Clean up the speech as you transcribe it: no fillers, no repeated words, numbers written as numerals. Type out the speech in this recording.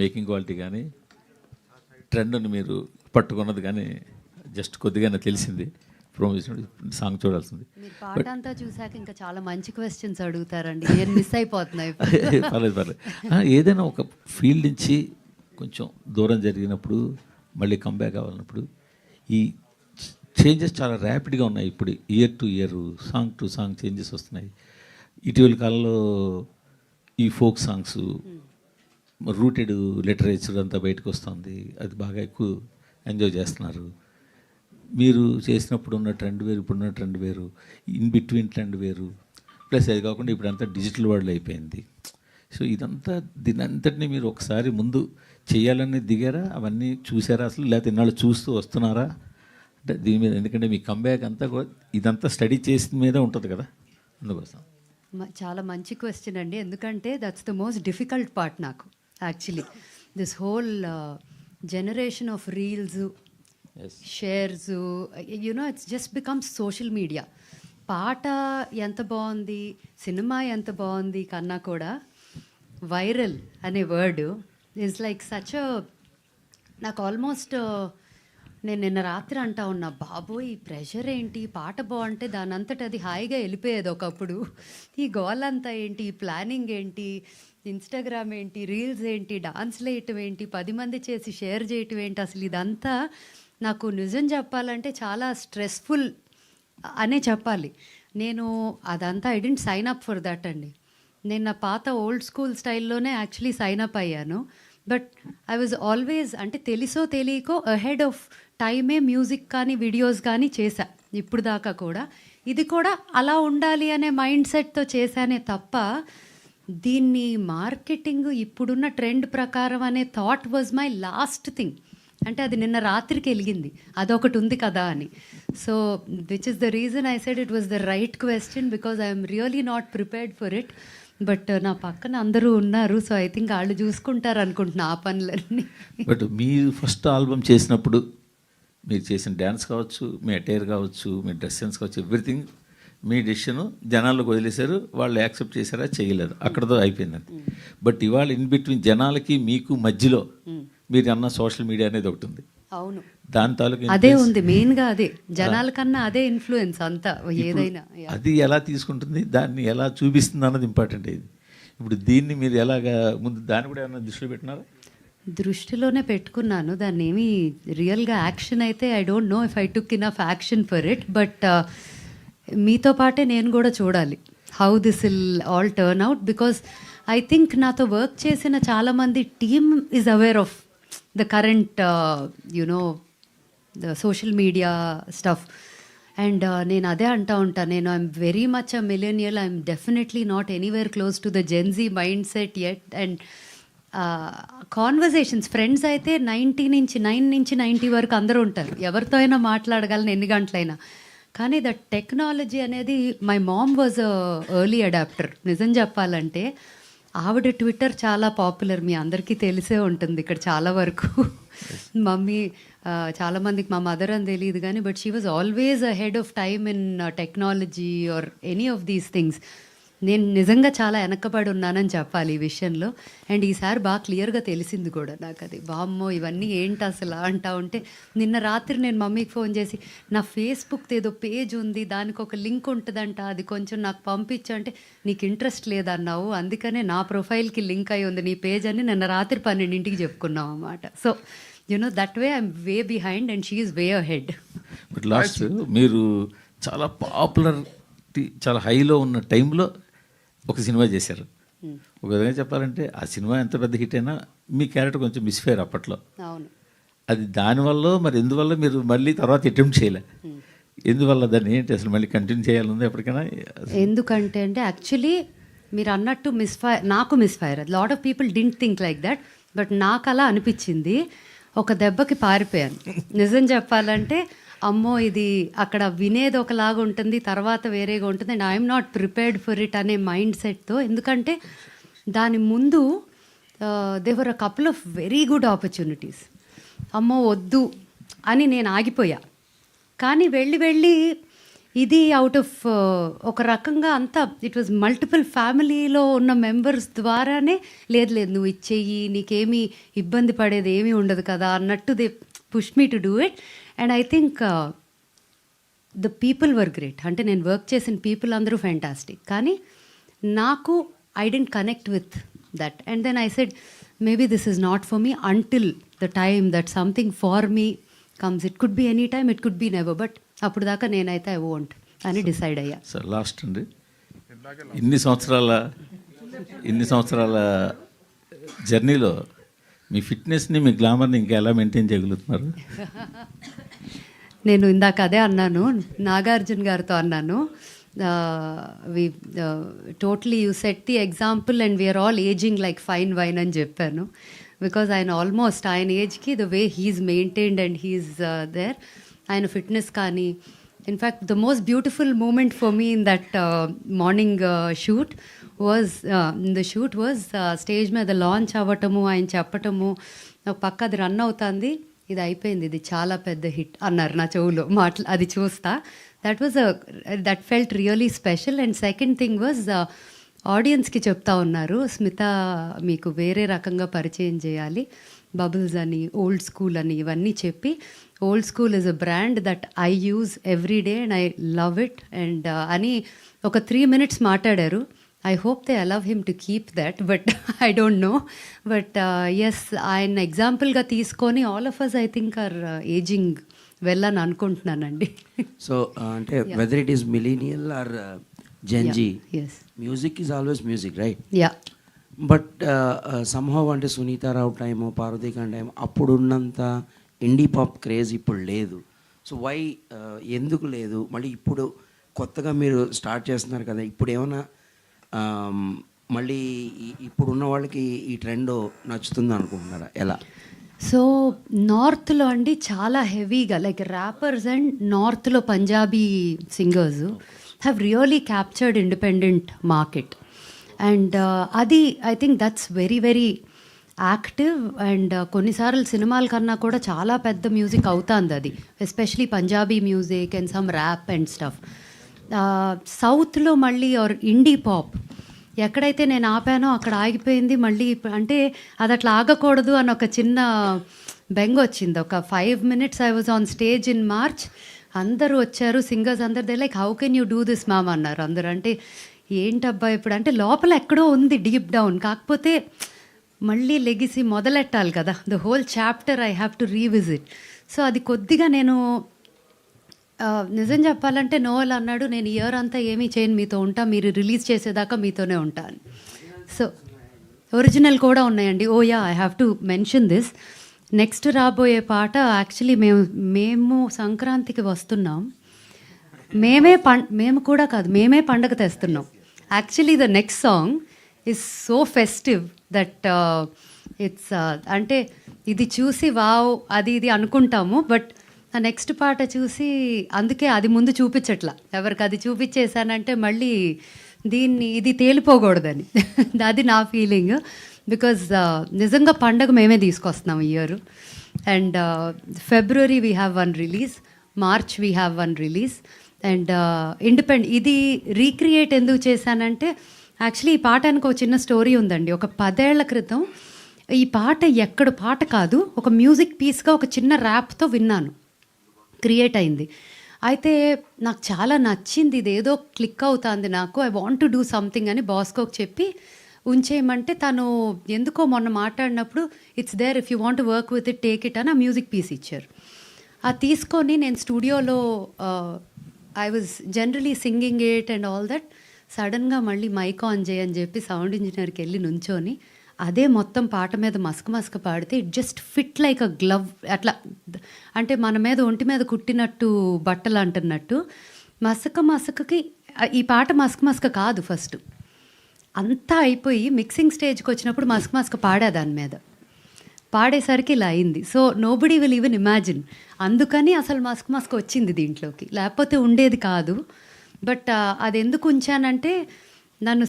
Making quality కానీ ట్రెండ్ని మీరు పట్టుకున్నది కానీ జస్ట్ కొద్దిగానే తెలిసింది. ప్రమోషన్ సాంగ్ చూడాల్సింది. మీరు పాట అంతా చూసాక ఇంకా చాలా మంచి క్వశ్చన్స్ అడుగుతారండి, నేను మిస్ అయిపోతున్నాయి. పర్లేదు. ఏదైనా ఒక ఫీల్డ్ నుంచి కొంచెం దూరం జరిగినప్పుడు మళ్ళీ కంబ్యాక్ అవ్వాలన్నప్పుడు ఈ చేంజెస్ చాలా ర్యాపిడ్గా ఉన్నాయి. ఇప్పుడు year to year, song to song changes వస్తున్నాయి. ఇటీవల కాలంలో ఈ ఫోక్ సాంగ్స్, రూటెడ్ లిటరేచర్ అంతా బయటకు వస్తుంది. అది బాగా ఎక్కువ ఎంజాయ్ చేస్తున్నారు. మీరు చేసినప్పుడు ఉన్న ట్రెండ్ వేరు, ఇప్పుడున్న ట్రెండ్ వేరు, ఇన్ బిట్వీన్ ట్రెండ్ వేరు. ప్లస్ అది కాకుండా ఇప్పుడంతా డిజిటల్ వరల్డ్ అయిపోయింది. సో ఇదంతా దీని అంతటినీ మీరు ఒకసారి ముందు చేయాలని దిగారా? అవన్నీ చూసారా అసలు, లేకపోతే ఇన్నాళ్ళు చూస్తూ వస్తున్నారా? అంటే దీని మీద, ఎందుకంటే మీ కంబ్యాక్ అంతా కూడా ఇదంతా స్టడీ చేసిన మీద ఉంటుంది కదా, అందుకోసం. చాలా మంచి క్వశ్చన్ అండి, ఎందుకంటే that's the most difficult part నాకు actually. This whole generation of reels, shares, you know it's just becomes social media. పాట ఎంత బాగుంది, సినిమా ఎంత బాగుంది కన్నా కూడా వైరల్ అనే వర్డ్ ఈజ్ లైక్ సచ్ నాకు ఆల్మోస్ట్ నేను నిన్న రాత్రి అంటా ఉన్నా, బాబోయ్ ఈ ప్రెషర్ ఏంటి, పాట బాగుంటే దాని అంతటి అది హాయిగా వెళ్ళిపోయేది ఒకప్పుడు, ఈ గోల్ అంతా ఏంటి, ఈ ప్లానింగ్ ఏంటి, ఇన్స్టాగ్రామ్ ఏంటి, రీల్స్ ఏంటి, డాన్స్లు వేయటం ఏంటి, 10 మంది చేసి షేర్ చేయటం ఏంటి, అసలు ఇదంతా నాకు నిజం చెప్పాలంటే చాలా స్ట్రెస్ఫుల్ అనే చెప్పాలి. నేను అదంతా I didn't sign up for that అండి. నేను నా పాత ఓల్డ్ స్కూల్ స్టైల్లోనే యాక్చువల్లీ సైన్ అప్ అయ్యాను. బట్ ఐ వాజ్ ఆల్వేస్, అంటే తెలిసో తెలియకో అహెడ్ ఆఫ్ టైమే మ్యూజిక్ కానీ వీడియోస్ కానీ చేశా ఇప్పుడు దాకా కూడా. ఇది కూడా అలా ఉండాలి అనే మైండ్ సెట్తో చేశానే తప్ప దీన్ని మార్కెటింగ్ ఇప్పుడున్న ట్రెండ్ ప్రకారం అనే thought was my last thing. అంటే అది నిన్న రాత్రికి వెలిగింది, అదొకటి ఉంది కదా అని. So which is the reason I said it was the right question, because I'm really not prepared for it. But నా పక్కన అందరూ ఉన్నారు, సో ఐ థింక్ వాళ్ళు చూసుకుంటారు అనుకుంటున్నా ఆ పనులన్నీ. బట్ మీరు ఫస్ట్ ఆల్బమ్ చేసినప్పుడు మీరు చేసిన డ్యాన్స్ కావచ్చు, మీ అటైర్ కావచ్చు, మీ డ్రెస్ సెన్స్ కావచ్చు, ఎవ్రీథింగ్ మీ డెసిషను జనాలకు వదిలేశారు. వాళ్ళు యాక్సెప్ట్ చేశారా, చేయలేదు, అక్కడతో అయిపోయిందండి. బట్ ఇవాళ ఇన్ బిట్వీన్ జనాలకి మీకు మధ్యలో మీరు అన్న సోషల్ మీడియా అనేది ఒకటి ఉంది. అవును, దాని తాలూకు అదే ఉంది మెయిన్గా, అదే జనాల కన్నా అదే ఇన్ఫ్లుయెన్స్ అంతా. ఏదైనా అది ఎలా తీసుకుంటుంది, దాన్ని ఎలా చూపిస్తుంది అన్నది ఇంపార్టెంట్. ఇది ఇప్పుడు దీన్ని మీరు ఎలాగా ముందు దాన్ని కూడా ఏమన్నా దృష్టిలో పెట్టినారా? దృష్టిలోనే పెట్టుకున్నాను దాన్ని. ఏమి రియల్గా యాక్షన్ అయితే I don't no if I took enough action for it. But మీతో పాటే నేను కూడా చూడాలి how this will all turn out, because I think నాతో వర్క్ చేసిన చాలామంది team is aware of the current the social media stuff. And నేను అదే అంటా ఉంటా, నేను I'm very much a millennial, I'm definitely not anywhere close to the Gen Z mind set yet. And conversations friends అయితే 9 నుంచి 90 వరకు అందరూ ఉంటారు, ఎవరితో అయినా మాట్లాడగలను ఎన్ని గంటలైనా. కానీ ద టెక్నాలజీ అనేది, my mom was a early adapter. నిజం చెప్పాలంటే ఆవిడ ట్విట్టర్ చాలా పాపులర్, మీ అందరికీ తెలిసే ఉంటుంది ఇక్కడ చాలా వరకు. మమ్మీ చాలామందికి మా మదర్ అని తెలియదు కానీ, but she was always ahead of time in technology or any of these things. నేను నిజంగా చాలా వెనకబడి ఉన్నానని చెప్పాలి ఈ విషయంలో. అండ్ ఈసారి బాగా క్లియర్గా తెలిసింది కూడా నాకు, అది వామ్మో ఇవన్నీ ఏంటి అసలు అంటా ఉంటే. నిన్న రాత్రి నేను మమ్మీకి ఫోన్ చేసి, నా ఫేస్బుక్ ఏదో పేజ్ ఉంది, దానికి ఒక లింక్ ఉంటుందంట, అది కొంచెం నాకు పంపించు అంటే, నీకు ఇంట్రెస్ట్ లేదన్నావు, అందుకనే నా ప్రొఫైల్కి లింక్ అయి ఉంది నీ పేజ్ అని నిన్న రాత్రి 12ంటికి చెప్పుకున్నాం అన్నమాట. So that way I'm way behind and she is way ahead. But last మీరు చాలా పాపులారిటీ చాలా హైలో ఉన్న టైంలో ఒక సినిమా చేశారు. ఒక విధంగా చెప్పాలంటే ఆ సినిమా ఎంత పెద్ద హిట్ అయినా మీ క్యారెక్టర్ కొంచెం మిస్ఫేర్ అప్పట్లో. అవును, అది దానివల్ల మరి ఎందువల్ల మీరు మళ్ళీ తర్వాత అటెంప్ట్ చేయలే, ఎందువల్ల దాన్ని ఏంటి అసలు మళ్ళీ కంటిన్యూ చేయాలంది ఎప్పటికైనా? ఎందుకంటే అంటే యాక్చువల్లీ మీరు అన్నట్టు నాకు misfire. Lot of people didn't think like that, but నాకు అలా అనిపించింది. ఒక దెబ్బకి పారిపోయాను నిజం చెప్పాలంటే. అమ్మో ఇది అక్కడ వినేది ఒకలాగా ఉంటుంది, తర్వాత వేరేగా ఉంటుంది, and I'm not prepared for it అనే మైండ్ సెట్తో. ఎందుకంటే దాని ముందు there were a couple of very good opportunities. అమ్మో వద్దు అని నేను ఆగిపోయా. కానీ వెళ్ళి ఇది అవుట్ ఆఫ్ ఒక రకంగా అంతా ఇట్ వాజ్ మల్టిపుల్ ఫ్యామిలీలో ఉన్న మెంబర్స్ ద్వారానే లేదు లేదు నువ్వు ఇచ్చేయి నీకేమీ ఇబ్బంది పడేది ఏమీ ఉండదు కదా అన్నట్టు they push me to do it. And I think the people were great. అంటే నేను వర్క్ చేసిన పీపుల్ అందరూ ఫ్యాంటాస్టిక్. కానీ నాకు I didn't connect with that. And then I said maybe this is not for me until the time that something for me comes. It could be any time, it could be never, but అప్పుడు దాకా నేనైతే I won't అని decide అయ్యా. Sir last అండి, ఇన్ని సంవత్సరాల జర్నీలో మీ ఫిట్నెస్ని మీ గ్లామర్ని ఇంకా ఎలా మెయింటైన్ చేయగలుగుతున్నారు? నేను ఇందాక అదే అన్నాను, నాగార్జున గారితో అన్నాను, we totally you set the example and we're all ageing like fine wine అని చెప్పాను. బికాజ్ ఆయన ఆల్మోస్ట్ ఆయన ఏజ్కి the way he's maintained and he's there, ఆయన ఫిట్నెస్ కానీ. In fact the most beautiful moment for me in that morning shoot was stage మీద launch అవ్వటము, ఆయన చెప్పటము, ఒక పక్క అది రన్ అవుతుంది, ఇది అయిపోయింది, ఇది చాలా పెద్ద హిట్ అన్నారు నా చెవులో అది చూస్తా. That felt really special. And second thing was ఆడియన్స్కి చెప్తా ఉన్నారు, స్మిత మీకు వేరే రకంగా పరిచయం చేయాలి, బబుల్స్ అని, ఓల్డ్ స్కూల్ అని, ఇవన్నీ చెప్పి old school is a brand that I use every day and I love it and అని ఒక 3 minutes మాట్లాడారు. I hope they allow him to keep that, but I don't know. But yes, ఆయన ఎగ్జాంపుల్గా తీసుకొని all of us I think are ageing well అని అనుకుంటున్నానండి. So అంటే whether it is millennial or Gen Z, music is always music, right? Yeah. But somehow అంటే Sunitha Rao time, Parvati Khan time అప్పుడున్నంత indie pop craze ఇప్పుడు లేదు. సో వై, ఎందుకు లేదు? మళ్ళీ ఇప్పుడు కొత్తగా మీరు స్టార్ట్ చేస్తున్నారు కదా, ఇప్పుడు ఏమైనా మళ్ళీ ఇప్పుడున్న వాళ్ళకి ఈ ట్రెండ్ నచ్చుతుంది అనుకుంటున్నారా, ఎలా? సో నార్త్లో అండి చాలా హెవీగా లైక్ ర్యాపర్స్ అండ్ నార్త్లో Punjabi singers have really captured independent market. And అది I think that's very very active. And కొన్నిసార్లు సినిమాల కన్నా కూడా చాలా పెద్ద మ్యూజిక్ అవుతుంది అది, especially Punjabi music and some rap and stuff. సౌత్లో మళ్ళీ ఆర్ ఇండీ పాప్ ఎక్కడైతే నేను ఆపానో అక్కడ ఆగిపోయింది. మళ్ళీ అంటే అది అట్లా ఆగకూడదు అని ఒక చిన్న బెంగ వచ్చింది. ఒక 5 minutes I was on stage in March, అందరూ వచ్చారు సింగర్స్ అందరు, they like how can you do this ma'am అన్నారు అందరూ. అంటే ఏంటబ్బా ఇప్పుడు, అంటే లోపల ఎక్కడో ఉంది డీప్ డౌన్, కాకపోతే మళ్ళీ లెగిసి మొదలెట్టాలి కదా, the whole chapter I have to revisit. So అది కొద్దిగా నేను నిజం చెప్పాలంటే నోవల్ అన్నాడు, నేను ఇయర్ అంతా ఏమీ చేయను, మీతో ఉంటా, మీరు రిలీజ్ చేసేదాకా మీతోనే ఉంటాను. సో ఒరిజినల్ కూడా ఉన్నాయండి. Oh yeah, I have to mention this. Next రాబోయే పాట యాక్చువల్లీ మేము సంక్రాంతికి వస్తున్నాం, మేము కూడా కాదు, మేమే పండగ తెస్తున్నాం. Actually the next song is so festive that it's అంటే ఇది చూసి వావ్ అది ఇది అనుకుంటాము, బట్ ఆ నెక్స్ట్ పాట చూసి అందుకే అది ముందు చూపించట్లా, ఎవరికి అది చూపించేసానంటే మళ్ళీ ఇది తేలిపోకూడదని అది నా ఫీలింగ్. బికాజ్ నిజంగా పండగ మేమే తీసుకొస్తున్నాం ఈ year. And February we have 1 release, March we have 1 release. And ఇది రీక్రియేట్ ఎందుకు చేశానంటే యాక్చువల్లీ ఈ పాటానికి ఒక చిన్న స్టోరీ ఉందండి. ఒక 10 ఏళ్ల క్రితం ఈ పాట ఎక్కడ పాట కాదు, ఒక మ్యూజిక్ పీస్గా ఒక చిన్న ర్యాప్తో విన్నాను, క్రియేట్ అయింది. అయితే నాకు చాలా నచ్చింది, ఇదేదో క్లిక్ అవుతుంది నాకు, I want to do something అని బాస్కోకి చెప్పి ఉంచేయమంటే తను ఎందుకో మొన్న మాట్లాడినప్పుడు it's there if you want work with it take it అని ఆ మ్యూజిక్ పీస్ ఇచ్చారు. అది తీసుకొని నేను స్టూడియోలో I was generally singing it and all that. సడన్గా మళ్ళీ మైక్ ఆన్ చేయని చెప్పి సౌండ్ ఇంజనీర్కి వెళ్ళి నుంచొని అదే మొత్తం పాట మీద మస్క పాడితే it just fit like a glove. అట్లా అంటే మన మీద ఒంటి మీద కుట్టినట్టు బట్టలు అంటున్నట్టు మసకకి ఈ పాట మసక కాదు, ఫస్ట్ అంతా అయిపోయి మిక్సింగ్ స్టేజ్కి వచ్చినప్పుడు మసక పాడా దాని మీద, పాడేసరికి ఇలా అయింది. So nobody will even imagine, అందుకని అసలు మస్క్ వచ్చింది దీంట్లోకి, లేకపోతే ఉండేది కాదు. బట్ అది ఎందుకు ఉంచానంటే నన్ను